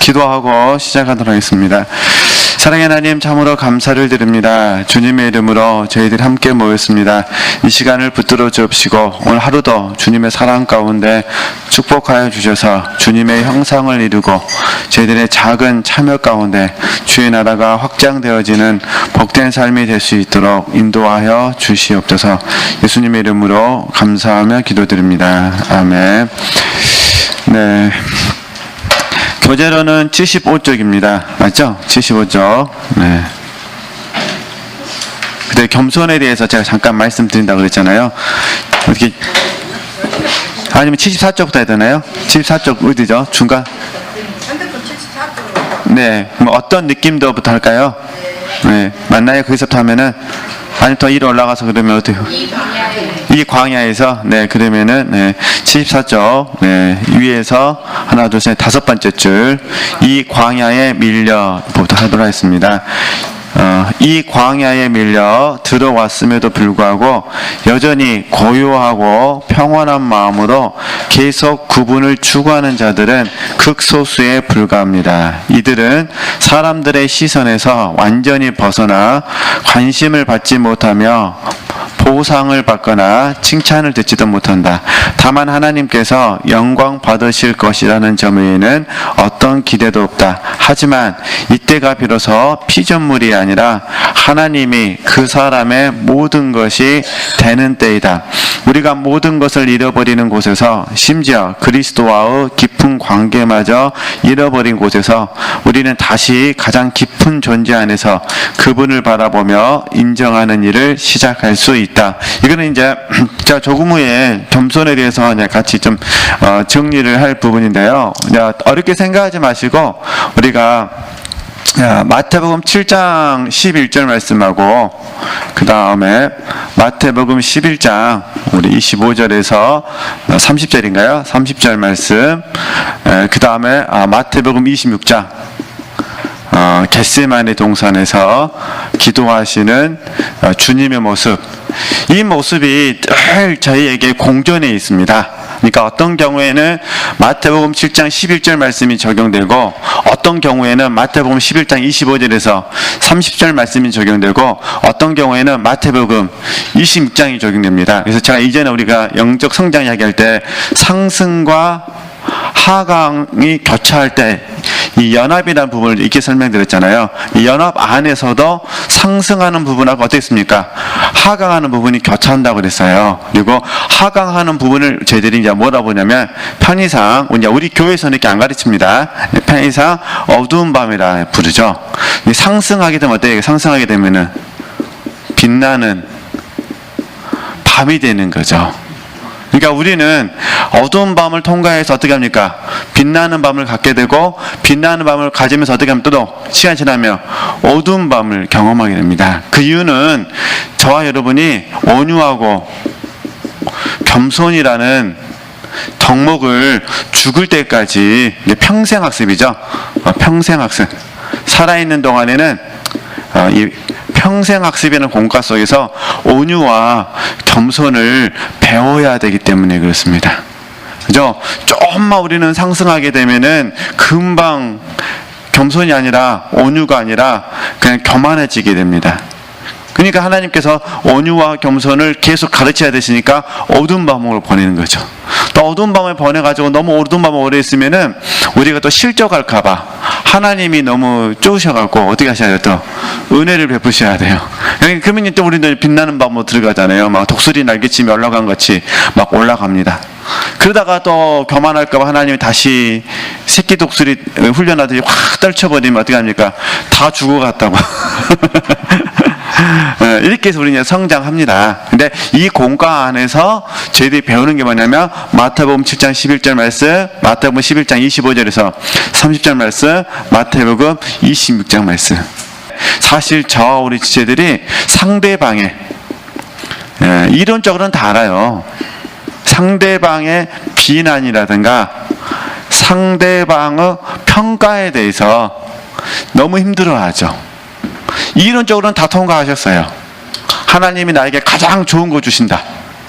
기도하고 시작하도록 하겠습니다. 사랑의 하나님, 참으로 감사를 드립니다. 주님의 이름으로 저희들이 함께 모였습니다. 이 시간을 붙들어 주옵시고 오늘 하루도 주님의 사랑 가운데 축복하여 주셔서 주님의 형상을 이루고 저희들의 작은 참여 가운데 주의 나라가 확장되어지는 복된 삶이 될 수 있도록 인도하여 주시옵소서. 예수님의 이름으로 감사하며 기도드립니다. 아멘. 네. 교재로는 75쪽입니다. 맞죠? 75쪽. 네. 그때 겸손에 대해서 제가 잠깐 말씀드린다고 그랬잖아요. 어떻게, 아니면 74쪽부터 해야 되나요? 74쪽 어디죠? 중간? 네. 뭐 어떤 느낌도부터 할까요? 네. 맞나요? 거기서부터 하면은? 아니면 더 위로 올라가서 그러면 어떻게? 이 광야에서, 네, 그러면은, 네, 74쪽, 네, 위에서 하나, 둘, 셋, 다섯 번째 줄, 이 광야에 밀려부터 하도록 하겠습니다. 이 광야에 밀려 들어왔음에도 불구하고 여전히 고요하고 평온한 마음으로 계속 구분을 추구하는 자들은 극소수에 불과합니다. 이들은 사람들의 시선에서 완전히 벗어나 관심을 받지 못하며 보상을 받거나 칭찬을 듣지도 못한다. 다만 하나님께서 영광 받으실 것이라는 점 외에는 어떤 기대도 없다. 하지만 이때가 비로소 피조물이 아니라 하나님이 그 사람의 모든 것이 되는 때이다. 우리가 모든 것을 잃어버리는 곳에서, 심지어 그리스도와의 깊은 관계마저 잃어버린 곳에서 우리는 다시 가장 깊은 존재 안에서 그분을 바라보며 인정하는 일을 시작할 수 있다. 이거는 이제 제가 조금 후에 겸손에 대해서 같이 좀 정리를 할 부분인데요. 어렵게 생각하지 마시고 우리가 마태복음 7장 11절 말씀하고 그 다음에 마태복음 11장 우리 25절에서 30절인가요? 30절 말씀, 그 다음에 마태복음 26장 겟세마네 동산에서 기도하시는 주님의 모습, 이 모습이 늘 저희에게 공존해 있습니다. 그러니까 어떤 경우에는 마태복음 7장 11절 말씀이 적용되고 어떤 경우에는 마태복음 11장 25절에서 30절 말씀이 적용되고 어떤 경우에는 마태복음 26장이 적용됩니다. 그래서 제가 이전에 우리가 영적 성장 이야기할 때 상승과 하강이 교차할 때 이 연합이라는 부분을 이렇게 설명드렸잖아요. 이 연합 안에서도 상승하는 부분하고 어떻습니까? 하강하는 부분이 교차한다고 그랬어요. 그리고 하강하는 부분을 저희들이 이제 뭐라 보냐면 편의상, 우리 교회에서는 이렇게 안 가르칩니다. 편의상 어두운 밤이라 부르죠. 상승하게 되면 어때요? 상승하게 되면은 빛나는 밤이 되는 거죠. 그러니까 우리는 어두운 밤을 통과해서 어떻게 합니까? 빛나는 밤을 갖게 되고 빛나는 밤을 가지면서 어떻게 하면 또 시간이 지나면 어두운 밤을 경험하게 됩니다. 그 이유는 저와 여러분이 온유하고 겸손이라는 덕목을 죽을 때까지, 평생 학습이죠. 평생 학습. 살아있는 동안에는 이 평생 학습이라는 공과 속에서 온유와 겸손을 배워야 되기 때문에 그렇습니다. 그죠? 조금만 우리는 상승하게 되면은 금방 겸손이 아니라 온유가 아니라 그냥 교만해지게 됩니다. 그러니까 하나님께서 온유와 겸손을 계속 가르쳐야 되시니까 어두운 밤으로 보내는 거죠. 또 어두운 밤에 보내가지고 너무 어두운 밤에 오래 있으면은 우리가 또 실족할까봐 하나님이 너무 쪼으셔갖고 어떻게 하셔야 돼요? 또 은혜를 베푸셔야 돼요. 그러면 또 우리는 빛나는 밤으로 들어가잖아요. 막 독수리 날개치며 올라간 같이 막 올라갑니다. 그러다가 또 교만할까봐 하나님이 다시 새끼 독수리 훈련하듯이 확 떨쳐버리면 어떻게 합니까? 다 죽어갔다고. 이렇게 해서 우리는 성장합니다. 근데 이 공과 안에서 저희들이 배우는 게 뭐냐면 마태복음 7장 11절 말씀, 마태복음 11장 25절에서 30절 말씀, 마태복음 26장 말씀. 사실 저와 우리 지체들이 상대방의, 이론적으로는 다 알아요. 상대방의 비난이라든가 상대방의 평가에 대해서 너무 힘들어하죠. 이론적으로는 다 통과하셨어요. 하나님이 나에게 가장 좋은 거 주신다.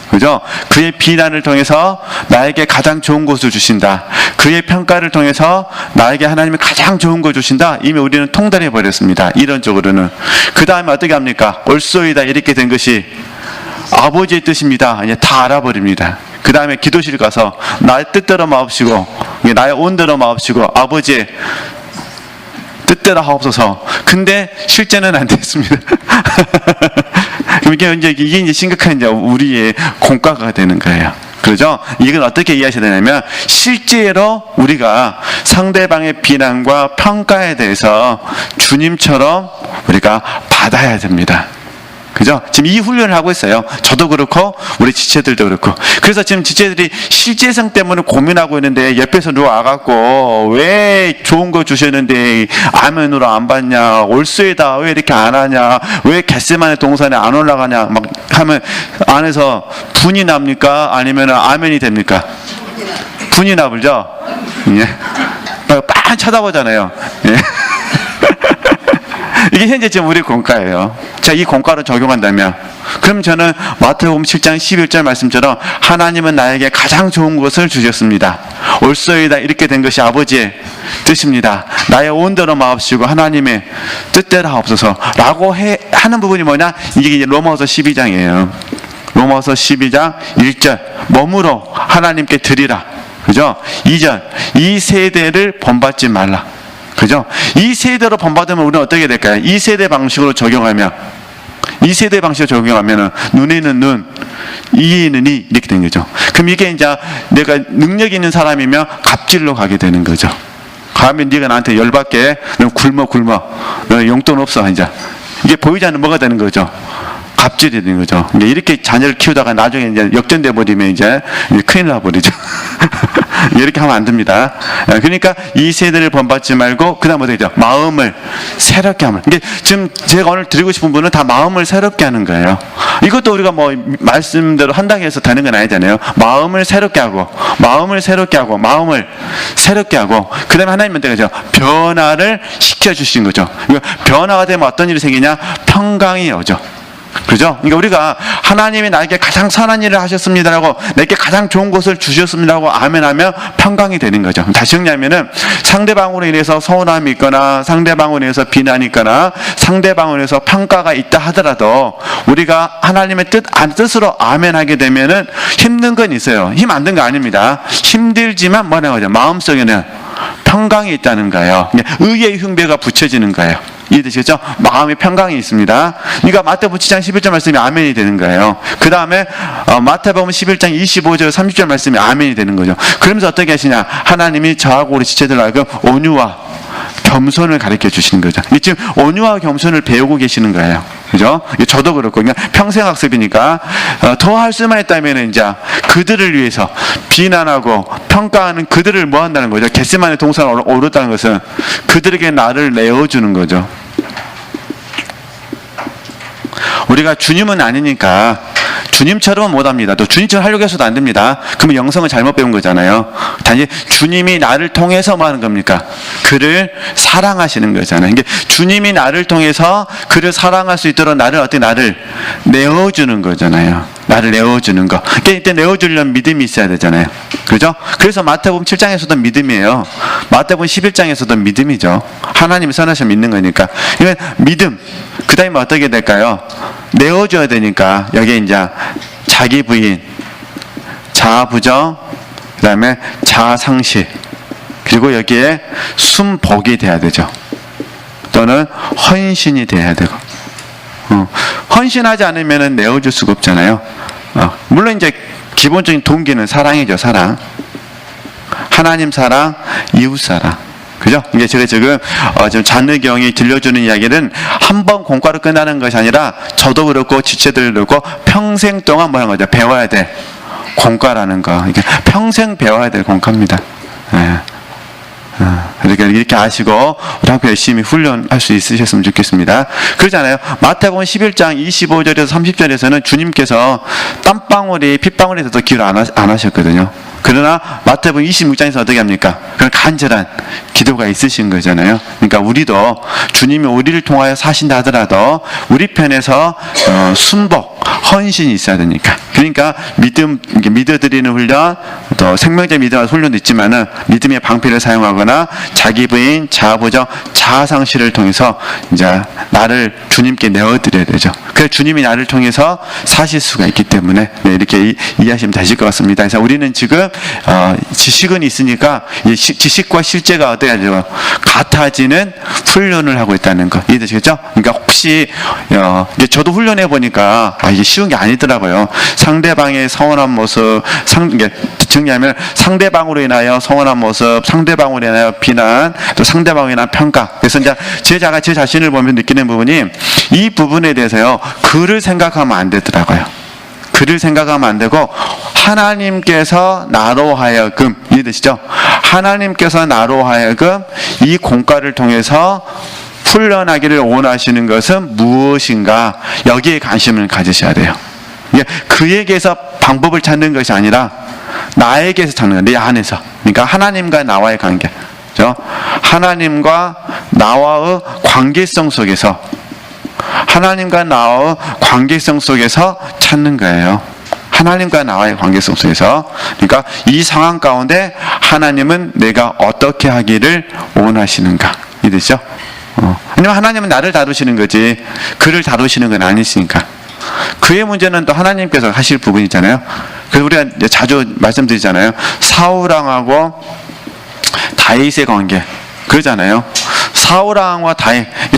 그죠? 그의 비난을 통해서 나에게 가장 좋은 것을 주신다. 그의 평가를 통해서 나에게 하나님이 가장 좋은 걸 주신다. 이미 우리는 통달해 버렸습니다. 이론적으로는. 그 다음에 어떻게 합니까? 옳소이다 이렇게 된 것이 아버지의 뜻입니다. 이제 다 알아버립니다. 그 다음에 기도실 가서 나의 뜻대로 마옵시고 나의 온대로 마옵시고 아버지의 뜻대로 하옵소서. 근데 실제는 안 됐습니다. 이게 이제 심각한 이제 우리의 공과가 되는 거예요. 그렇죠? 이건 어떻게 이해하셔야 되냐면 실제로 우리가 상대방의 비난과 평가에 대해서 주님처럼 우리가 받아야 됩니다. 그죠? 지금 이 훈련을 하고 있어요. 저도 그렇고 우리 지체들도 그렇고. 그래서 지금 지체들이 실제성 때문에 고민하고 있는데 옆에서 누가 와갖고 왜 좋은 거 주셨는데 아멘으로 안 받냐, 올수에다 왜 이렇게 안 하냐, 왜 겟세마네 동산에 안 올라가냐 막 하면 안에서 분이 납니까? 아니면 아멘이 됩니까? 분이 나불죠? 예. 빤 쳐다보잖아요. 예. 이게 현재 지금 우리 공과예요. 자, 이 공과를 적용한다면 그럼 저는 마태복음 7장 11절 말씀처럼 하나님은 나에게 가장 좋은 것을 주셨습니다. 옳소이다 이렇게 된 것이 아버지의 뜻입니다. 나의 온대로 마옵시고 하나님의 뜻대로 하옵소서 라고 하는 부분이 뭐냐? 이게 이제 로마서 12장이에요. 로마서 12장 1절 몸으로 하나님께 드리라. 그죠? 2절 이 세대를 본받지 말라. 그죠? 이 세대로 본받으면 우리는 어떻게 될까요? 이 세대 방식으로 적용하면 이 세대 방식으로 적용하면 눈에는 눈, 이에는 이 이렇게 된 거죠. 그럼 이게 이제 내가 능력 있는 사람이면 갑질로 가게 되는 거죠. 가면 네가 나한테 열받게 너 굶어 너 용돈 없어 이제 이게 보이지 않는 뭐가 되는 거죠. 갑질이 되는 거죠. 이렇게 자녀를 키우다가 나중에 이제 역전돼 버리면 이제 큰일 나버리죠. 이렇게 하면 안 됩니다. 그러니까 이 세대를 본받지 말고 그다음 어떻게 되죠? 마음을 새롭게 하면. 이게 지금 제가 오늘 드리고 싶은 분은 다 마음을 새롭게 하는 거예요. 이것도 우리가 뭐 말씀대로 한다고 해서 되는 건 아니잖아요. 마음을 새롭게 하고 마음을 새롭게 하고 마음을 새롭게 하고 그다음에 하나님은 되죠. 변화를 시켜 주신 거죠. 변화가 되면 어떤 일이 생기냐? 평강이 오죠. 그죠? 그러니까 우리가 하나님이 나에게 가장 선한 일을 하셨습니다라고 내게 가장 좋은 것을 주셨습니다라고 아멘하면 평강이 되는 거죠. 다시 정리하면은 상대방으로 인해서 서운함이 있거나 상대방으로 인해서 비난이 있거나 상대방으로 인해서 평가가 있다 하더라도 우리가 하나님의 뜻으로 아멘하게 되면은 힘든 건 있어요. 힘 안 든 거 아닙니다. 힘들지만 뭐라고 하죠? 마음속에는 평강이 있다는 거예요. 의의 흉배가 붙여지는 거예요. 이해되시겠죠? 마음의 평강이 있습니다. 그러니까 마태복음 7장 11절 말씀이 아멘이 되는 거예요. 그 다음에 마태복음 11장 25절 30절 말씀이 아멘이 되는 거죠. 그러면서 어떻게 하시냐? 하나님이 저하고 우리 지체들 하여금 온유와 겸손을 가르쳐 주시는 거죠. 지금 온유와 겸손을 배우고 계시는 거예요. 그죠? 저도 그렇고, 그냥 평생 학습이니까, 더 할 수만 있다면, 이제, 그들을 위해서 비난하고 평가하는 그들을 뭐 한다는 거죠? 겟세마네 동산에 오르다는 것은 그들에게 나를 내어주는 거죠. 우리가 주님은 아니니까, 주님처럼은 못합니다. 또 주님처럼 하려고 해서도 안 됩니다. 그러면 영성을 잘못 배운 거잖아요. 단지 주님이 나를 통해서 뭐 하는 겁니까? 그를 사랑하시는 거잖아요. 그러니까 주님이 나를 통해서 그를 사랑할 수 있도록 나를 내어주는 거잖아요. 나를 내어주는 거. 그러니까 이때 내어주려면 믿음이 있어야 되잖아요. 그죠? 그래서 마태복음 7장에서도 믿음이에요. 마태복음 11장에서도 믿음이죠. 하나님이 선하셔 믿는 거니까. 이건 믿음. 그 다음에 어떻게 될까요? 내어줘야 되니까 여기에 이제 자기 부인, 자아 부정, 그 다음에 자아 상실, 그리고 여기에 순복이 돼야 되죠. 또는 헌신이 돼야 되고. 헌신하지 않으면 내어줄 수가 없잖아요. 물론 이제 기본적인 동기는 사랑이죠. 사랑. 하나님 사랑, 이웃 사랑. 그죠? 이게 제가 지금 잔느경이 들려주는 이야기는 한 번 공과로 끝나는 것이 아니라 저도 그렇고 지체들도 그렇고 평생 동안 뭐 하는 거죠? 배워야 될 공과라는 거. 이게 평생 배워야 될 공과입니다. 네. 그러니까 이렇게 아시고 우리 함께 열심히 훈련할 수 있으셨으면 좋겠습니다. 그러잖아요. 마태복음 11장 25절에서 30절에서는 주님께서 땀방울이 핏방울에서도 기를 안 하셨거든요. 그러나 마태복음 26장에서 어떻게 합니까? 그런 간절한 기도가 있으신 거잖아요. 그러니까 우리도 주님이 우리를 통하여 사신다 하더라도 우리 편에서 순복, 헌신이 있어야 되니까. 그러니까 믿어드리는 훈련, 또 생명적 믿음의 훈련도 있지만은 믿음의 방패를 사용하거나 자기 부인, 자아보정, 자아상실을 통해서 이제 나를 주님께 내어드려야 되죠. 그래서 주님이 나를 통해서 사실 수가 있기 때문에 이렇게 이해하시면 되실 것 같습니다. 그래서 우리는 지금 지식은 있으니까 이 지식과 실제가 어떻게 하죠? 같아지는 훈련을 하고 있다는 거 이해되시겠죠? 그러니까 혹시 저도 훈련해 보니까 이게 쉬운 게 아니더라고요. 상대방의 서운한 모습, 정리하면 상대방으로 인하여 서운한 모습, 상대방으로 인하여 비난, 또 상대방으로 인한 평가. 그래서 이제 제가 제 자신을 보면 느끼는 부분이 이 부분에 대해서요. 글을 생각하면 안 되더라고요. 글을 생각하면 안 되고 하나님께서 나로 하여금 이해되시죠? 하나님께서 나로 하여금 이 공과를 통해서 훈련하기를 원하시는 것은 무엇인가 여기에 관심을 가지셔야 돼요. 그에게서 방법을 찾는 것이 아니라 나에게서 찾는 거예요. 내 안에서. 그러니까 하나님과 나와의 관계. 그렇죠? 하나님과 나와의 관계성 속에서 하나님과 나와의 관계성 속에서 찾는 거예요. 하나님과 나와의 관계성 속에서. 그러니까 이 상황 가운데 하나님은 내가 어떻게 하기를 원하시는가. 이해되죠? 왜냐면 하나님은 나를 다루시는 거지 그를 다루시는 건 아니시니까. 그의 문제는 또 하나님께서 하실 부분이잖아요. 그래서 우리가 자주 말씀드리잖아요. 사울왕하고 다윗의 관계 그러잖아요. 사울왕과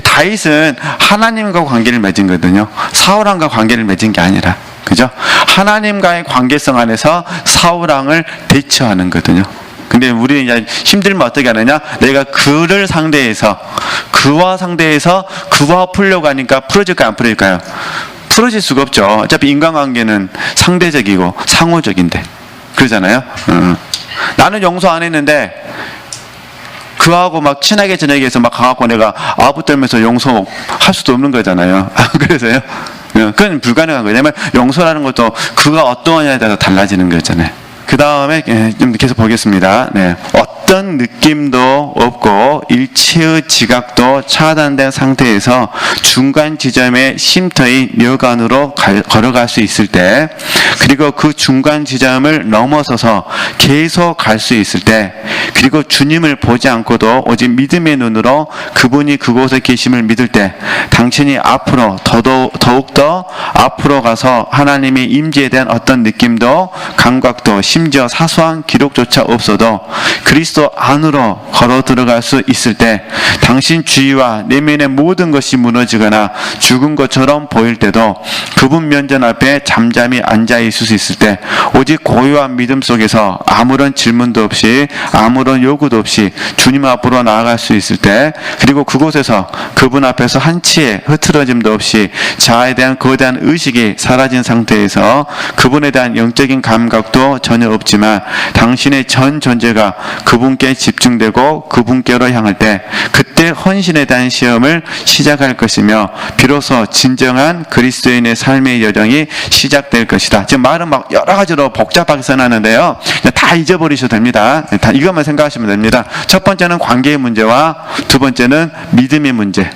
다윗은 하나님과 관계를 맺은 거거든요. 사울왕과 관계를 맺은 게 아니라, 그죠? 하나님과의 관계성 안에서 사울왕을 대처하는 거거든요. 근데 우리는 이제 힘들면 어떻게 하느냐? 내가 그를 상대해서 그와 풀려고 하니까 풀어질까요? 안 풀어질까요? 풀어질 수가 없죠. 어차피 인간관계는 상대적이고 상호적인데 그러잖아요. 나는 용서 안 했는데 그하고 막 친하게 지내기 위해서 막 가갖고 내가 아부 떨면서 용서할 수도 없는 거잖아요. 그래서요. 그건 불가능한 거예요. 왜냐면 용서라는 것도 그가 어떠하냐에 따라서 달라지는 거잖아요. 그 다음에 좀 계속 보겠습니다. 어떤 느낌도 없고 일체의 지각도 차단된 상태에서 중간 지점에 쉼터의 묘관으로 걸어갈 수 있을 때, 그리고 그 중간 지점을 넘어서서 계속 갈 수 있을 때, 그리고 주님을 보지 않고도 오직 믿음의 눈으로 그분이 그곳에 계심을 믿을 때, 당신이 앞으로 더욱더 앞으로 가서 하나님의 임재에 대한 어떤 느낌도 감각도 심지어 사소한 기록조차 없어도 그리스도 안으로 걸어 들어갈 수 있을 때, 당신 주위와 내면의 모든 것이 무너지거나 죽은 것처럼 보일 때도 그분 면전 앞에 잠잠히 앉아 있을 수 있을 때, 오직 고요한 믿음 속에서 아무런 질문도 없이 아무런 요구도 없이 주님 앞으로 나아갈 수 있을 때, 그리고 그곳에서 그분 앞에서 한치의 흐트러짐도 없이 자아에 대한 거대한 의식이 사라진 상태에서 그분에 대한 영적인 감각도 전혀 없지만 당신의 전 존재가 그분께 집중되고 그분께로 향할 때, 그때 헌신에 대한 시험을 시작할 것이며 비로소 진정한 그리스도인의 삶의 여정이 시작될 것이다. 지금 말은 막 여러 가지로 복잡하게 써놨는데요. 다 잊어버리셔도 됩니다. 다 이것만 생각하시면 됩니다. 첫 번째는 관계의 문제와 두 번째는 믿음의 문제.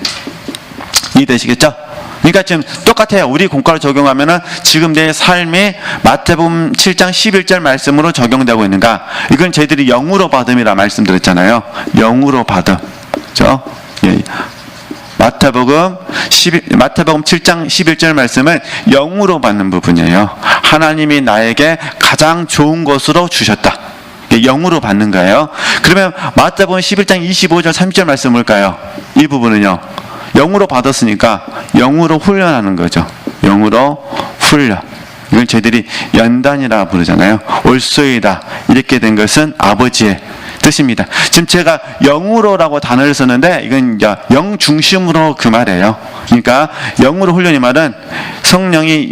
이해되시겠죠? 그러니까 지금 똑같아요. 우리 공과를 적용하면은 지금 내 삶이 마태복음 7장 11절 말씀으로 적용되고 있는가? 이건 저희들이 영으로 받음이라 말씀드렸잖아요. 영으로 받음. 그렇죠? 예. 마태복음 7장 11절 말씀은 영으로 받는 부분이에요. 하나님이 나에게 가장 좋은 것으로 주셨다. 영으로 받는 거예요. 그러면 마태복음 11장 25절 30절 말씀 뭘까요? 이 부분은요. 영으로 받았으니까 영으로 훈련하는 거죠. 영으로 훈련. 이건 저희들이 연단이라 부르잖아요. 올소이다. 이렇게 된 것은 아버지의 뜻입니다. 지금 제가 영으로라고 단어를 썼는데 이건 이제 영 중심으로 그 말이에요. 그러니까 영으로 훈련이 말은 성령이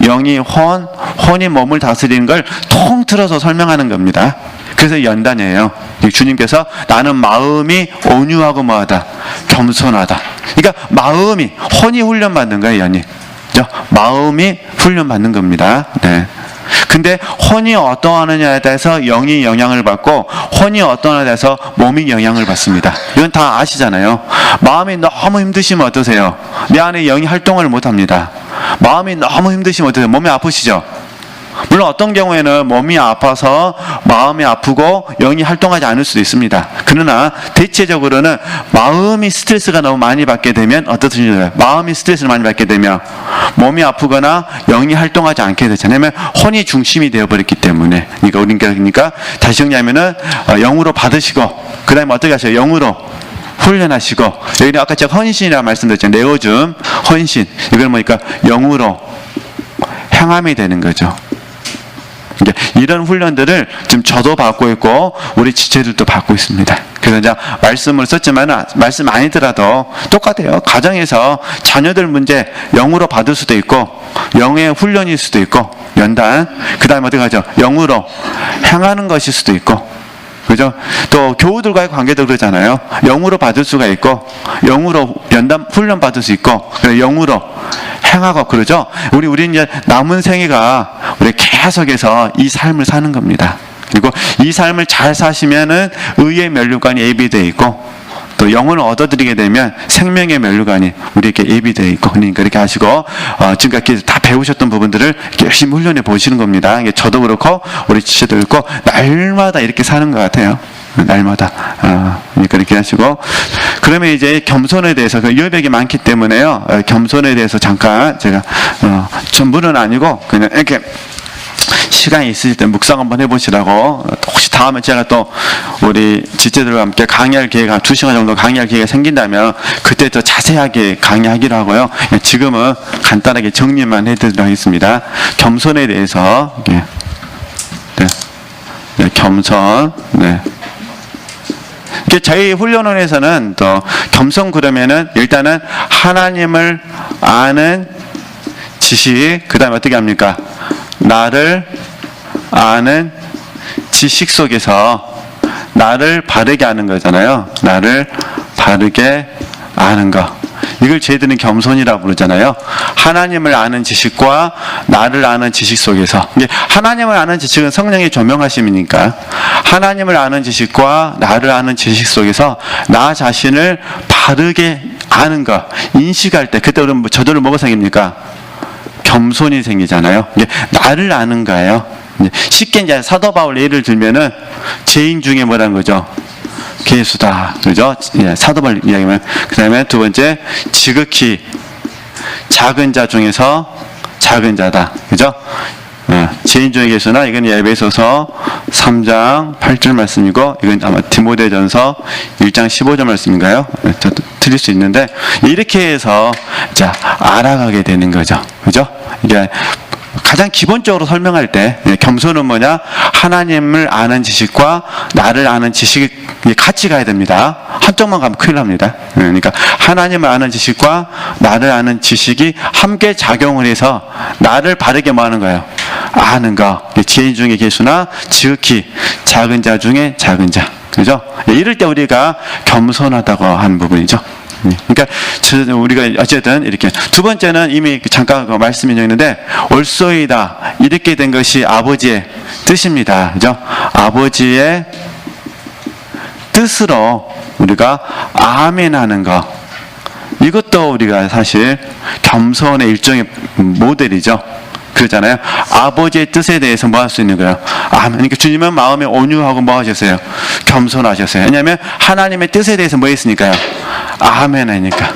영이 혼이 몸을 다스리는 걸 통틀어서 설명하는 겁니다. 그래서 연단이에요. 주님께서 나는 마음이 온유하고 뭐하다? 겸손하다. 그러니까 마음이 혼이 훈련받는 거예요, 연이. 그죠? 마음이 훈련받는 겁니다. 네. 근데 혼이 어떠하느냐에 대해서 영이 영향을 받고 혼이 어떠하느냐에 대해서 몸이 영향을 받습니다. 이건 다 아시잖아요. 마음이 너무 힘드시면 어떠세요? 내 안에 영이 활동을 못합니다. 마음이 너무 힘드시면 어떠세요? 몸이 아프시죠? 물론 어떤 경우에는 몸이 아파서 마음이 아프고 영이 활동하지 않을 수도 있습니다. 그러나 대체적으로는 마음이 스트레스가 너무 많이 받게 되면 어떻습니까? 마음이 스트레스를 많이 받게 되면 몸이 아프거나 영이 활동하지 않게 되잖아요. 왜냐하면 혼이 중심이 되어버렸기 때문에. 그러니까 다시 정리하면은 영으로 받으시고 그 다음에 어떻게 하세요? 영으로 훈련하시고, 여기는 아까 제가 헌신이라고 말씀드렸잖아요. 내어줌, 헌신. 이걸 뭐니까 영으로 향함이 되는 거죠. 이런 훈련들을 지금 저도 받고 있고 우리 지체들도 받고 있습니다. 그래서 이제 말씀을 썼지만 말씀 아니더라도 똑같아요. 가정에서 자녀들 문제 영으로 받을 수도 있고 영의 훈련일 수도 있고 연단, 그 다음에 어떻게 하죠? 영으로 향하는 것일 수도 있고, 그죠? 또 교우들과의 관계도 그러잖아요. 영으로 받을 수가 있고 영으로 연단 훈련 받을 수 있고 영으로 행하고 그러죠. 우리 이제 남은 생애가 우리 계속해서 이 삶을 사는 겁니다. 그리고 이 삶을 잘 사시면은 의의 면류관이 예비되어 있고 또 영혼을 얻어들이게 되면 생명의 면류관이 우리에게 예비되어 있고, 그러니까 이렇게 하시고 지금까지 다 배우셨던 부분들을 이렇게 열심히 훈련해 보시는 겁니다. 이게 저도 그렇고 우리 지체도 그렇고 날마다 이렇게 사는 것 같아요. 날마다. 그러니까 이렇게 하시고, 그러면 이제 겸손에 대해서 유효백이 많기 때문에요. 겸손에 대해서 잠깐 제가 전부는 아니고 그냥 이렇게 시간이 있으실 때 묵상 한번 해보시라고. 혹시 다음에 제가 또 우리 지체들과 함께 강의할 기회가 2시간 정도 강의할 기회가 생긴다면 그때 더 자세하게 강의하기로 하고요. 지금은 간단하게 정리만 해드리도록 하겠습니다. 겸손에 대해서. 네. 겸손. 네. 저희 훈련원에서는 또 겸손 그러면은 일단은 하나님을 아는 지식, 그 다음에 어떻게 합니까? 나를 아는 지식 속에서 나를 바르게 하는 거잖아요. 나를 바르게 아는 거. 이걸 저희들은 겸손이라고 부르잖아요. 하나님을 아는 지식과 나를 아는 지식 속에서. 하나님을 아는 지식은 성령의 조명하심이니까 하나님을 아는 지식과 나를 아는 지식 속에서 나 자신을 바르게 아는 거, 인식할 때 그때 그럼 저절로 뭐가 생깁니까? 겸손이 생기잖아요. 이게 나를 아는 거예요. 쉽게 이제 사도 바울 예를 들면은 죄인 중에 뭐라는 거죠? 괴수다. 그죠? 예, 사도 바울 이야기면. 그 다음에 두 번째, 지극히 작은 자 중에서 작은 자다. 그죠? 예, 죄인 중에 괴수나 이건 에베소서 3장 8절 말씀이고 이건 아마 디모데전서 1장 15절 말씀인가요? 저도 틀릴 수 있는데 이렇게 해서 자 알아가게 되는 거죠. 그죠? 이게 가장 기본적으로 설명할 때 겸손은 뭐냐? 하나님을 아는 지식과 나를 아는 지식이 같이 가야 됩니다. 한쪽만 가면 큰일 납니다. 그러니까 하나님을 아는 지식과 나를 아는 지식이 함께 작용을 해서 나를 바르게 뭐 하는 거예요? 아는 거. 죄인 중에 괴수나 지극히 작은 자 중에 작은 자. 그죠? 이럴 때 우리가 겸손하다고 하는 부분이죠. 그러니까 우리가 어쨌든 이렇게 두 번째는 이미 잠깐 말씀이 있는데 올소이다 이렇게 된 것이 아버지의 뜻입니다. 그죠? 아버지의 뜻으로 우리가 아멘 하는 거, 이것도 우리가 사실 겸손의 일종의 모델이죠. 그러잖아요. 아버지의 뜻에 대해서 뭐 할 수 있는 거예요? 아멘. 그러니까 주님은 마음에 온유하고 뭐 하셨어요? 겸손하셨어요. 왜냐하면 하나님의 뜻에 대해서 뭐 했으니까요? 아멘 하니까.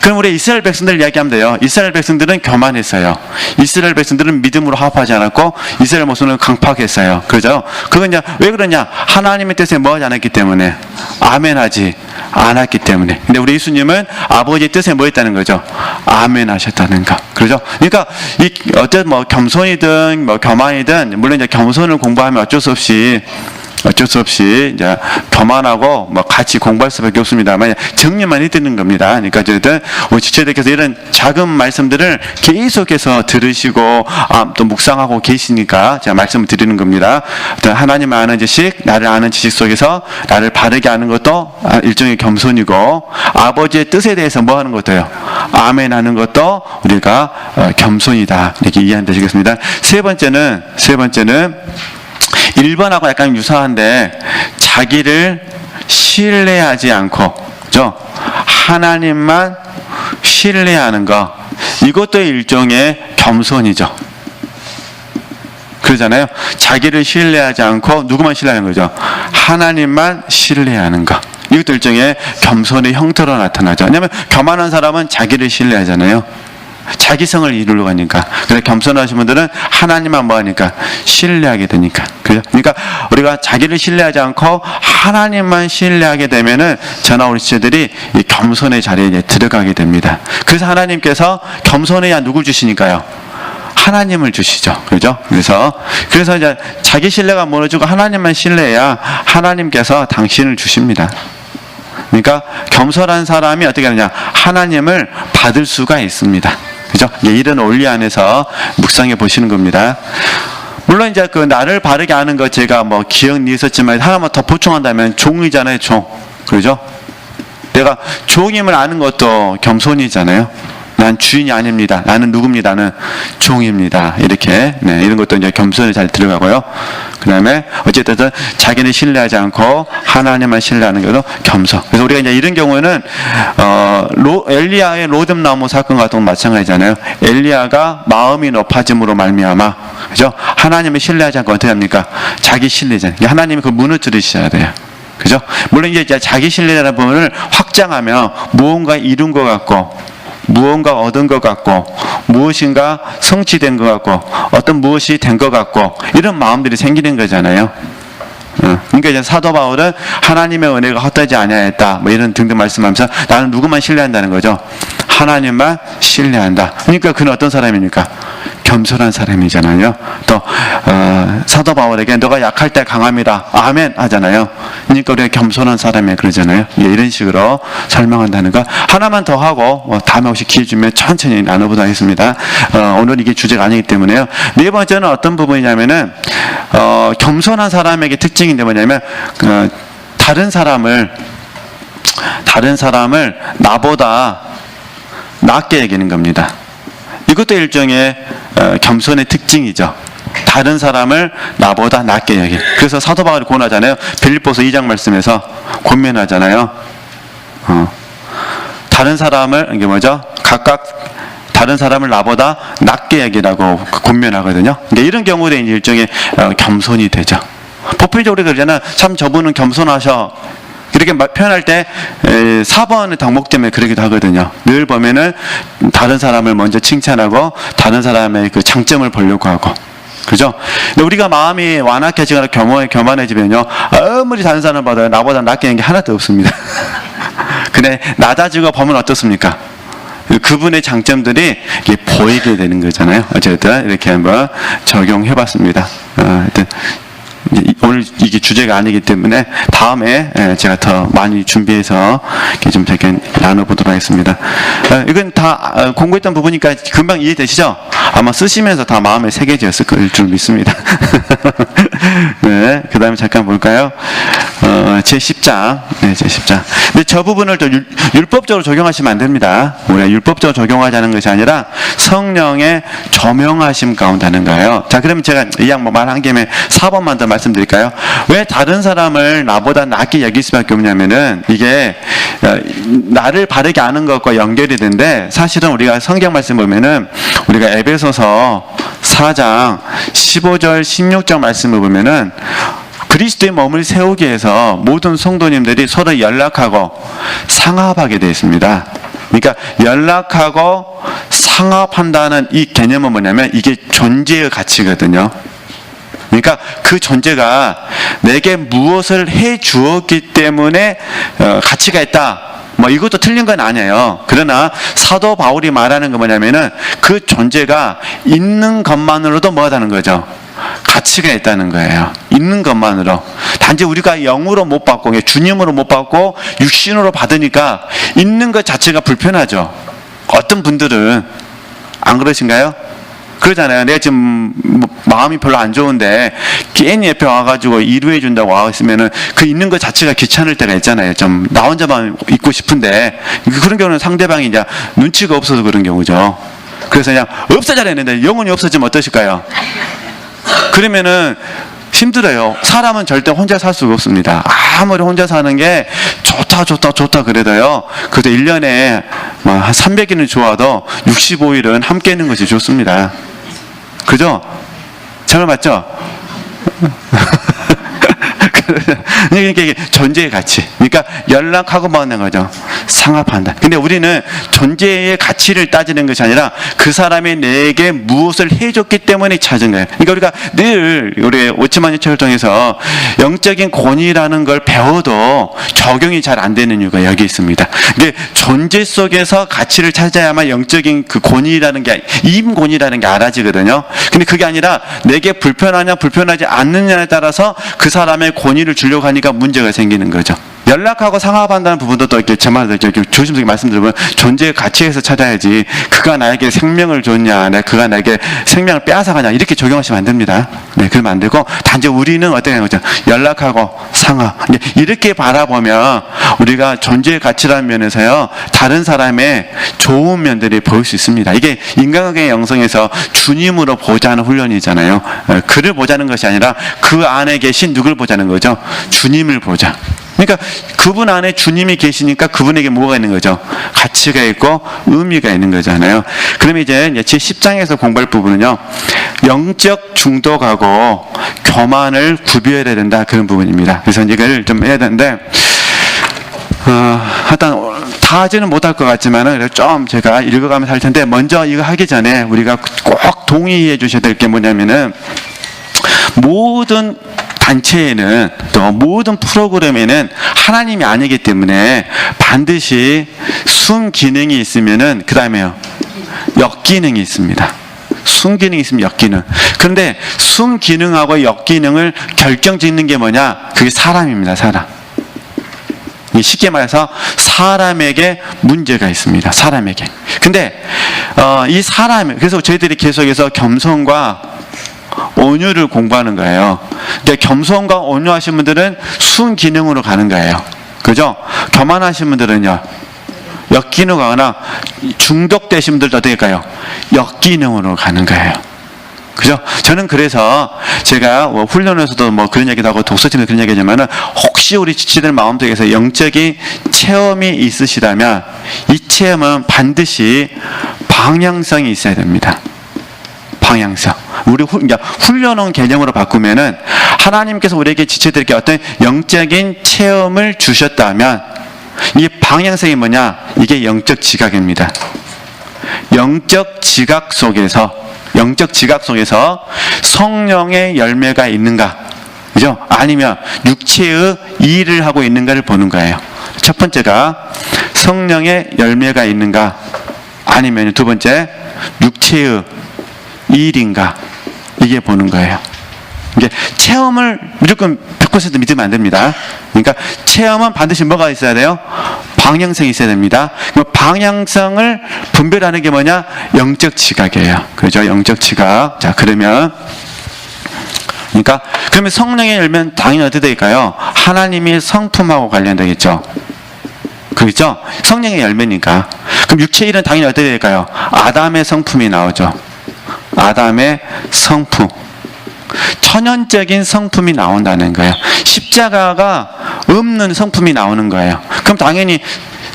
그럼 우리 이스라엘 백성들 이야기하면 돼요. 이스라엘 백성들은 교만했어요. 이스라엘 백성들은 믿음으로 합하지 않았고 이스라엘 모습은 강팍했어요. 그죠? 그건 이제 왜 그러냐? 하나님의 뜻에 뭐 하지 않았기 때문에 아멘하지 않았기 때문에. 근데 우리 예수님은 아버지의 뜻에 뭐 했다는 거죠? 아멘하셨다는 거. 그죠? 그러니까 이 어쨌든 뭐 겸손이든 뭐 교만이든 물론 이제 겸손을 공부하면 어쩔 수 없이 이제 교만하고 뭐 같이 공부할 수밖에 없습니다만 정리만 해드리는 겁니다. 그러니까 어쨌든 우리 지체들께서 이런 작은 말씀들을 계속해서 들으시고 또 묵상하고 계시니까 제가 말씀을 드리는 겁니다. 하나님을 아는 지식, 나를 아는 지식 속에서 나를 바르게 하는 것도 일종의 겸손이고 아버지의 뜻에 대해서 뭐 하는 것도요? 아멘 하는 것도 우리가 겸손이다. 이렇게 이해하면 되시겠습니다. 세 번째는 1번하고 약간 유사한데 자기를 신뢰하지 않고, 그죠? 하나님만 신뢰하는 거, 이것도 일종의 겸손이죠. 그러잖아요. 자기를 신뢰하지 않고 누구만 신뢰하는 거죠? 하나님만 신뢰하는 거. 이것도 일종의 겸손의 형태로 나타나죠. 왜냐하면 교만한 사람은 자기를 신뢰하잖아요. 자기성을 이루려고 하니까. 그래서 겸손하신 분들은 하나님만 뭐 하니까? 신뢰하게 되니까. 그죠? 그러니까 우리가 자기를 신뢰하지 않고 하나님만 신뢰하게 되면은 저나 우리 지체들이 이 겸손의 자리에 이제 들어가게 됩니다. 그래서 하나님께서 겸손해야 누굴 주시니까요? 하나님을 주시죠. 그죠? 그래서 이제 자기 신뢰가 무너지고 하나님만 신뢰해야 하나님께서 당신을 주십니다. 그러니까 겸손한 사람이 어떻게 하느냐? 하나님을 받을 수가 있습니다. 그죠? 이런 원리 안에서 묵상해 보시는 겁니다. 물론 이제 그 나를 바르게 하는 것 제가 뭐 기억이 있었지만 하나만 더 보충한다면 종이잖아요, 종. 그죠? 내가 종임을 아는 것도 겸손이잖아요. 난 주인이 아닙니다. 나는 누굽니다. 나는 종입니다. 이렇게 이런 것도 이제 겸손에 잘 들어가고요. 그 다음에 어쨌든 자기는 신뢰하지 않고 하나님만 신뢰하는 것도 겸손. 그래서 우리가 이제 이런 경우에는 엘리야의 로뎀 나무 사건 같은 건 마찬가지잖아요. 엘리야가 마음이 높아짐으로 말미암아, 그죠? 하나님을 신뢰하지 않고 어떻게 합니까? 자기 신뢰잖아요. 하나님이 그걸 무너뜨리셔야 돼요. 그죠? 물론 이제 자기 신뢰라는 부분을 확장하면 무언가 이룬 것 같고, 무언가 얻은 것 같고, 무엇인가 성취된 것 같고, 어떤 무엇이 된 것 같고, 이런 마음들이 생기는 거잖아요. 그러니까 이제 사도 바울은 하나님의 은혜가 헛되지 아니하였다, 뭐 이런 등등 말씀하면서 나는 누구만 신뢰한다는 거죠? 하나님만 신뢰한다. 그러니까 그는 어떤 사람입니까? 겸손한 사람이잖아요. 또 사도 바울에게 너가 약할 때 강함이라 아멘 하잖아요. 그러니까 우리가 겸손한 사람이에요. 그러잖아요. 이런 식으로 설명한다는 거. 하나만 더 하고 다음에 혹시 기회 주면 천천히 나눠보도록 하겠습니다. 오늘 이게 주제가 아니기 때문에요. 네 번째는 어떤 부분이냐면은 겸손한 사람에게 특징인데 뭐냐면 다른 사람을 나보다 낮게 여기는 겁니다. 이것도 일종의 겸손의 특징이죠. 다른 사람을 나보다 낮게 여기. 그래서 사도 바울이 권하잖아요. 빌립보서 2장 말씀에서 권면하잖아요. 다른 사람을 이게 뭐죠? 각각 다른 사람을 나보다 낮게 여기라고 권면하거든요. 그러니까 이런 경우에 이제 일종의 겸손이 되죠. 보편적으로 그러잖아요. 참 저분은 겸손하셔. 이렇게 표현할 때 4번의 덕목 때문에 그러기도 하거든요. 늘 보면은 다른 사람을 먼저 칭찬하고 다른 사람의 그 장점을 보려고 하고, 그죠? 근데 우리가 마음이 완악해지거나 교만해지면요, 아무리 다른 사람을 봐도 나보다 낮게 하는 게 하나도 없습니다. 근데 낮아지고 보면 어떻습니까? 그분의 장점들이 보이게 되는 거잖아요. 어쨌든 이렇게 한번 적용해봤습니다. 하여튼 오늘 이게 주제가 아니기 때문에 다음에 제가 더 많이 준비해서 좀 이렇게 나눠보도록 하겠습니다. 이건 다 공부했던 부분이니까 금방 이해되시죠? 아마 쓰시면서 다 마음에 새겨졌을 줄 믿습니다. 네, 그 다음에 잠깐 볼까요? 제10장. 네, 제10장. 근데 저 부분을 또 율법적으로 적용하시면 안 됩니다. 우리가 율법적으로 적용하자는 것이 아니라 성령의 조명하심 가운데 하는 거예요. 자, 그러면 제가 이 양 말한 김에 4번만 더 말씀드릴까요? 왜 다른 사람을 나보다 낮게 여길 수밖에 없냐면은 이게 나를 바르게 아는 것과 연결이 되는데, 사실은 우리가 성경 말씀 보면은 우리가 에베소서 4장 15절 16절 말씀을 보면은 그리스도의 몸을 세우기 위해서 모든 성도님들이 서로 연락하고 상합하게 되어 있습니다. 그러니까 연락하고 상합한다는 이 개념은 뭐냐면 이게 존재의 가치거든요. 그러니까 그 존재가 내게 무엇을 해 주었기 때문에 가치가 있다. 뭐 이것도 틀린 건 아니에요. 그러나 사도 바울이 말하는 건 뭐냐면은 그 존재가 있는 것만으로도 뭐하다는 거죠? 가치가 있다는 거예요. 있는 것만으로. 단지 우리가 영으로 못 받고 주님으로 못 받고 육신으로 받으니까 있는 것 자체가 불편하죠. 어떤 분들은 안 그러신가요? 그러잖아요. 내가 지금 마음이 별로 안 좋은데 괜히 옆에 와가지고 이루해 준다고 와 있으면은 그 있는 것 자체가 귀찮을 때가 있잖아요. 좀 나 혼자만 있고 싶은데, 그런 경우는 상대방이 이제 눈치가 없어서 그런 경우죠. 그래서 그냥 없어져야 했는데 영혼이 없어지면 어떠실까요? 그러면은 힘들어요. 사람은 절대 혼자 살 수가 없습니다. 아무리 혼자 사는 게 좋다 그래도요. 그래도 1년에 뭐 한 300일은 좋아도 65일은 함께 있는 것이 좋습니다. 그죠? 잘 맞죠? 그러니까 이게 존재의 가치. 그러니까 연락하고 받는 거죠. 상합한다. 근데 우리는 존재의 가치를 따지는 것이 아니라 그 사람이 내게 무엇을 해줬기 때문에 찾은 거예요. 그러니까 우리가 늘 우리 오치만이 책을 통해서 영적인 권위라는 걸 배워도 적용이 잘 안 되는 이유가 여기 있습니다. 이게 존재 속에서 가치를 찾아야만 영적인 그 권위라는 게, 임권위라는 게 알아지거든요. 근데 그게 아니라 내게 불편하냐 불편하지 않느냐에 따라서 그 사람의 권위를 주려고 하니까 문제가 생기는 거죠. 연락하고 상합한다는 부분도 또 이렇게 제 말을 이렇게 조심스럽게 말씀드리면 존재의 가치에서 찾아야지 그가 나에게 생명을 줬냐, 그가 나에게 생명을 빼앗아가냐 이렇게 적용하시면 안 됩니다. 네, 그러면 안 되고 단지 우리는 어떻게 하는 거죠? 연락하고 상합 이렇게 바라보면 우리가 존재의 가치라는 면에서요 다른 사람의 좋은 면들이 보일 수 있습니다. 이게 인간관계 영성에서 주님으로 보자는 훈련이잖아요. 그를 보자는 것이 아니라 그 안에 계신 누굴 보자는 거죠? 주님을 보자. 그러니까 그분 안에 주님이 계시니까 그분에게 뭐가 있는 거죠? 가치가 있고 의미가 있는 거잖아요. 그러면 이제 제10장에서 공부할 부분은요, 영적 중독하고 교만을 구별해야 된다, 그런 부분입니다. 그래서 이걸 좀 해야 되는데, 일단 다 하지는 못할 것 같지만은 좀 제가 읽어가면서 할 텐데, 먼저 이거 하기 전에 우리가 꼭 동의해 주셔야 될 게 뭐냐면은, 모든 단체에는 또 모든 프로그램에는 하나님이 아니기 때문에 반드시 순기능이 있으면은 그 다음에요 역기능이 있습니다. 순기능이 있으면 역기능. 그런데 순기능하고 역기능을 결정짓는 게 뭐냐? 그게 사람입니다. 사람. 쉽게 말해서 사람에게 문제가 있습니다. 사람에게. 근데 이 사람, 그래서 저희들이 계속해서 겸손과 온유를 공부하는 거예요. 근데 겸손과 온유하신 분들은 순기능으로 가는 거예요. 그죠? 교만하신 분들은요, 역기능으로 가거나 중독되신 분들도 어떻게 할까요? 역기능으로 가는 거예요. 그죠? 저는 그래서 제가 훈련에서도 그런 얘기도 하고 독서팀에서 그런 얘기 하지만은, 혹시 우리 지치들 마음속에서 영적인 체험이 있으시다면 이 체험은 반드시 방향성이 있어야 됩니다. 방향성. 우리 훈련원 개념으로 바꾸면은, 하나님께서 우리에게 지체들에게 어떤 영적인 체험을 주셨다면 이 방향성이 뭐냐? 이게 영적 지각입니다. 영적 지각 속에서 성령의 열매가 있는가, 그죠? 아니면 육체의 일을 하고 있는가를 보는 거예요. 첫 번째가 성령의 열매가 있는가, 아니면 두 번째 육체의 일인가, 이게 보는 거예요. 이게 체험을 무조건 100% 믿으면 안 됩니다. 그러니까 체험은 반드시 뭐가 있어야 돼요? 방향성이 있어야 됩니다. 방향성을 분별하는 게 뭐냐? 영적 지각이에요. 그렇죠? 영적 지각. 자, 그러면 성령의 열매는 당연히 어떻게 될까요? 하나님의 성품하고 관련되겠죠. 그렇죠? 성령의 열매니까. 그럼 육체의 일은 당연히 어떻게 될까요? 아담의 성품이 나오죠. 아담의 성품, 천연적인 성품이 나온다는 거예요. 십자가가 없는 성품이 나오는 거예요. 그럼 당연히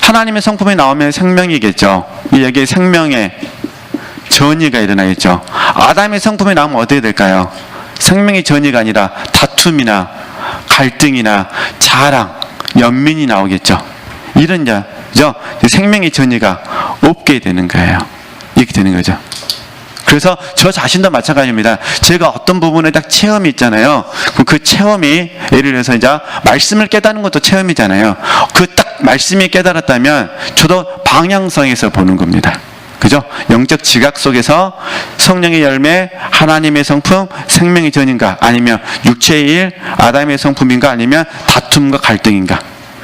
하나님의 성품이 나오면 생명이겠죠. 여기에 생명의 전이가 일어나겠죠. 아담의 성품이 나오면 어떻게 될까요? 생명의 전이가 아니라 다툼이나 갈등이나 자랑, 연민이 나오겠죠. 이런 생명의 전이가 없게 되는 거예요. 이렇게 되는 거죠. 그래서 저 자신도 마찬가지입니다. 제가 어떤 부분에 딱 체험이 있잖아요. 그 체험이, 예를 들어서 이제 말씀을 깨닫는 것도 체험이잖아요. 그 딱 말씀이 깨달았다면 저도 방향성에서 보는 겁니다. 그죠? 영적 지각 속에서 성령의 열매, 하나님의 성품, 생명의 전인가, 아니면 육체의 일, 아담의 성품인가, 아니면 다툼과 갈등인가.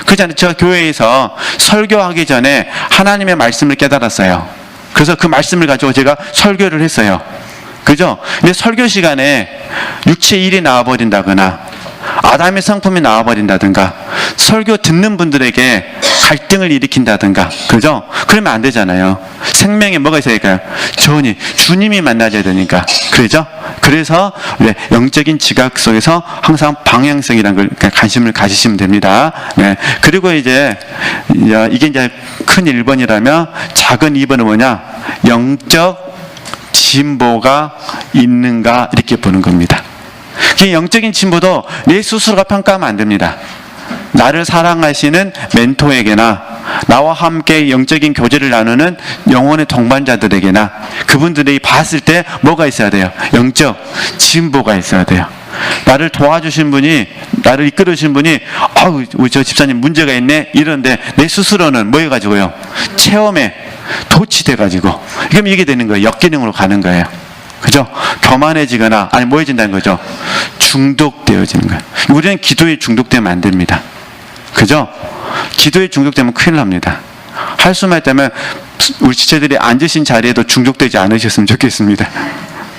그렇잖아요. 제가 교회에서 설교하기 전에 하나님의 말씀을 깨달았어요. 그래서 그 말씀을 가지고 제가 설교를 했어요. 그죠? 근데 설교 시간에 육체의 일이 나와버린다거나 아담의 성품이 나와버린다든가 설교 듣는 분들에게 갈등을 일으킨다든가, 그죠? 그러면 안 되잖아요. 생명에 뭐가 있어야 될까요? 주님이 만나줘야 되니까, 그죠? 그래서 우리 영적인 지각 속에서 항상 방향성이라는 걸 관심을 가지시면 됩니다. 네. 그리고 이제 이게 이제 큰 1번이라면 작은 2번은 뭐냐? 영적 진보가 있는가 이렇게 보는 겁니다. 영적인 진보도 내 스스로가 평가하면 안 됩니다. 나를 사랑하시는 멘토에게나 나와 함께 영적인 교제를 나누는 영혼의 동반자들에게나 그분들이 봤을 때 뭐가 있어야 돼요? 영적 진보가 있어야 돼요. 나를 도와주신 분이, 나를 이끌어주신 분이 우리 저 집사님 문제가 있네 이런데 내 스스로는 뭐 해가지고요? 체험에 도취돼가지고 그럼 이게 되는 거예요. 역기능으로 가는 거예요. 그죠? 교만해지거나 아니 뭐 해진다는 거죠? 중독되어지는 거예요. 우리는 기도에 중독되면 안 됩니다. 그죠? 기도에 중독되면 큰일 납니다. 할 수만 있다면 우리 지체들이 앉으신 자리에도 중독되지 않으셨으면 좋겠습니다.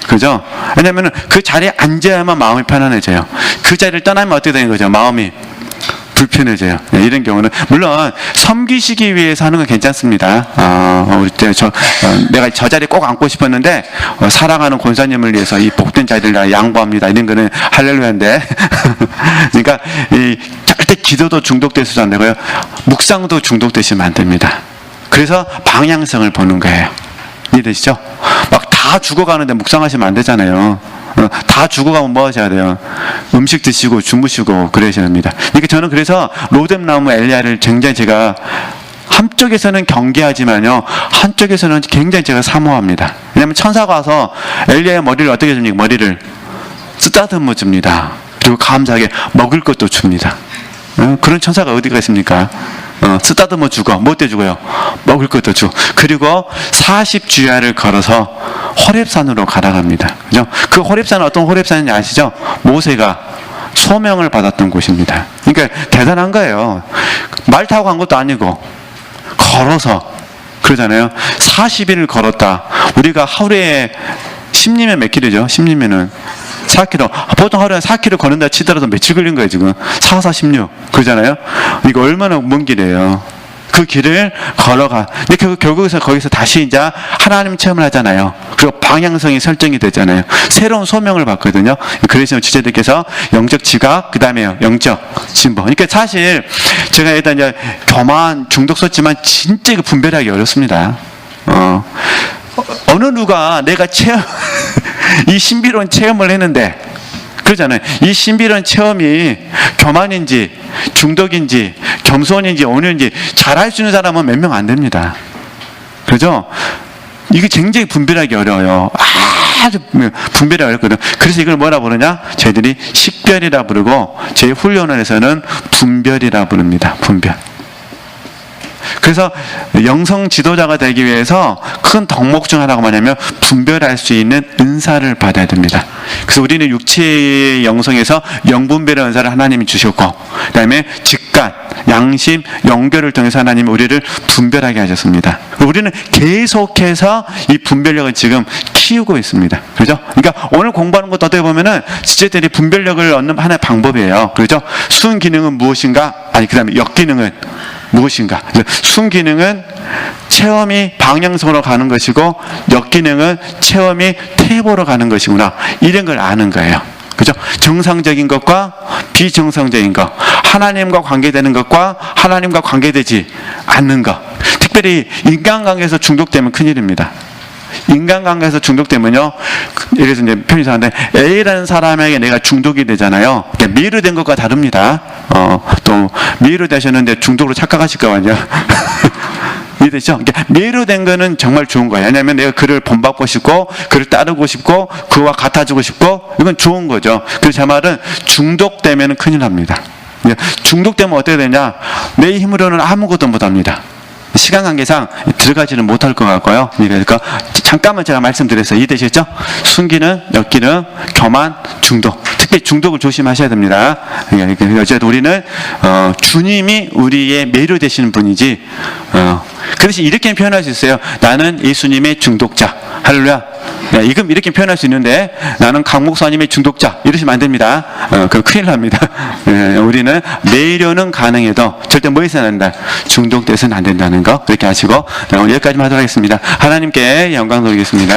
그죠? 왜냐면 그 자리에 앉아야만 마음이 편안해져요. 그 자리를 떠나면 어떻게 되는 거죠? 마음이 불편해져요. 네, 이런 경우는 물론 섬기시기 위해서 하는 건 괜찮습니다. 우리 내가 저 자리에 꼭 앉고 싶었는데 사랑하는 권사님을 위해서 이 복된 자리를 양보합니다. 이런 거는 할렐루야인데 그러니까 절대 기도도 중독되시면 안 되고요. 묵상도 중독되시면 안 됩니다. 그래서 방향성을 보는 거예요. 이해되시죠? 막 다 죽어가는데 묵상하시면 안 되잖아요. 다 죽어가면 뭐 하셔야 돼요? 음식 드시고 주무시고 그러셔야 됩니다. 그러니까 저는 그래서 로뎀나무 엘리야를 굉장히 제가 한쪽에서는 경계하지만요, 한쪽에서는 굉장히 제가 사모합니다. 왜냐하면 천사가 와서 엘리야의 머리를 어떻게 줍니까? 머리를 쓰다듬어 줍니다. 그리고 감사하게 먹을 것도 줍니다. 그런 천사가 어디가 있습니까? 쓰다듬어 주고 뭐 때 주고요? 먹을 것도 주고. 그리고 40주야를 걸어서 호렙산으로 가라갑니다. 그죠? 그 호렙산은 어떤 호렙산인지 아시죠? 모세가 소명을 받았던 곳입니다. 그러니까 대단한 거예요. 말 타고 간 것도 아니고 걸어서 그러잖아요. 40일을 걸었다. 우리가 하루에 10리면 몇 킬로죠? 10리면은 4km. 보통 하루에 4km 걷는다 치더라도 며칠 걸린 거예요, 지금. 4, 4, 16. 그러잖아요? 이거 얼마나 먼 길이에요. 그 길을 걸어가. 근데 결국에서 거기서 다시 이제 하나님 체험을 하잖아요. 그리고 방향성이 설정이 되잖아요. 새로운 소명을 받거든요. 그래서 지체들께서 영적 지각, 그 다음에 영적 진보. 그러니까 사실 제가 일단 이제 교만 중독 썼지만 진짜 이거 분별하기 어렵습니다. 어느 누가 내가 이 신비로운 체험을 했는데, 그러잖아요. 이 신비로운 체험이 교만인지, 중독인지, 겸손인지, 온유인지 잘 알 수 있는 사람은 몇 명 안 됩니다. 그죠? 이게 굉장히 분별하기 어려워요. 아주 분별이 어렵거든. 그래서 이걸 뭐라 부르냐? 저희들이 식별이라 부르고, 제 훈련원에서는 분별이라 부릅니다. 분별. 그래서 영성 지도자가 되기 위해서 큰 덕목 중 하나가 뭐냐면 분별할 수 있는 은사를 받아야 됩니다. 그래서 우리는 육체의 영성에서 영분별의 은사를 하나님이 주셨고, 그 다음에 직관, 양심, 영결을 통해서 하나님이 우리를 분별하게 하셨습니다. 우리는 계속해서 이 분별력을 지금 키우고 있습니다. 그죠? 그러니까 오늘 공부하는 것도 어떻게 보면은 지체들이 분별력을 얻는 하나의 방법이에요. 그죠? 순기능은 무엇인가? 아니, 그 다음에 역기능은 무엇인가? 순기능은 체험이 방향성으로 가는 것이고, 역기능은 체험이 태보로 가는 것이구나. 이런 걸 아는 거예요. 그죠? 정상적인 것과 비정상적인 것, 하나님과 관계되는 것과 하나님과 관계되지 않는 것. 특별히 인간관계에서 중독되면 큰일입니다. 인간관계에서 중독되면요, 예를 들어서 이제 편의상한데 A라는 사람에게 내가 중독이 되잖아요. 미르된 것과 다릅니다. 또 미르되셨는데 중독으로 착각하실까 봐요. 이해되죠? 미르된 거는 정말 좋은 거예요. 왜냐하면 내가 그를 본받고 싶고, 그를 따르고 싶고, 그와 같아지고 싶고, 이건 좋은 거죠. 그래서 제 말은 중독되면 큰일 납니다. 중독되면 어떻게 되냐? 내 힘으로는 아무것도 못합니다. 시간 관계상 들어가지는 못할 것 같고요. 그러니까 잠깐만 제가 말씀드렸어요. 이해되시죠? 순기능, 역기능, 교만, 중독. 특히 중독을 조심하셔야 됩니다. 그러니까 어쨌든 우리는 주님이 우리의 매료 되시는 분이지. 그래서 이렇게 표현할 수 있어요. 나는 예수님의 중독자. 할렐루야. 네, 이금 이렇게 표현할 수 있는데 나는 강 목사님의 중독자 이러시면 안 됩니다. 그 큰일 납니다. 네, 우리는 매료는 가능해도 절대 뭐 있어야 한다. 중독돼서는 안 된다는 거 그렇게 하시고 오늘 여기까지만 하도록 하겠습니다. 하나님께 영광 돌리겠습니다.